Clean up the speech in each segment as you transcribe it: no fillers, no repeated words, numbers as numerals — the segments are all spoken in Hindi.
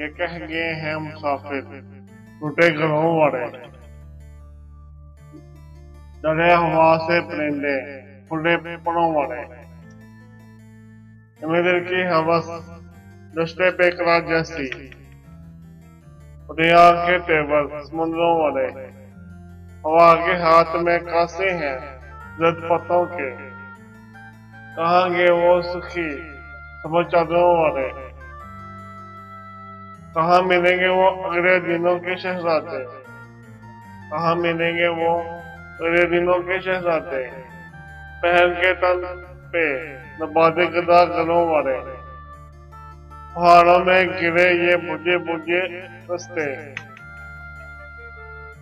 ये कह गए हैं मुसाफिर टूटे घरों वाले। डरे हवा से परिंदे खुले पड़ों वाले। दिल की हवस रस्ते पे करा जैसी, दुनिया के टेबल समुद्रों वाले। हवा के हाथ में कासे हैं जद पतों के, कहाँ गए वो सुखी समझ चादरों वाले। कहाँ मिलेंगे वो अगले दिनों के शहजादे, कहाँ मिलेंगे वो अगले दिनों के शहजादे। पहन के तन पे नबादे गदा गलों वाले। पहाड़ों में गिरे ये बुझे बुझे रस्ते,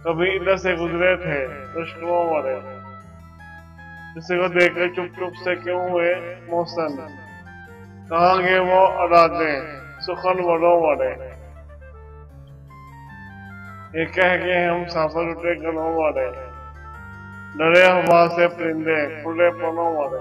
कभी इधर से गुजरे थे दुश्मनों वाले। किसी को देखकर चुप चुप से क्यों हुए मौसम, कहाँ गए वो अरादे सुखन वलों वाले। ये कह गए हम साफर उठे गलों वाले। डरे हवा से परिंदे खुले पनों वाले।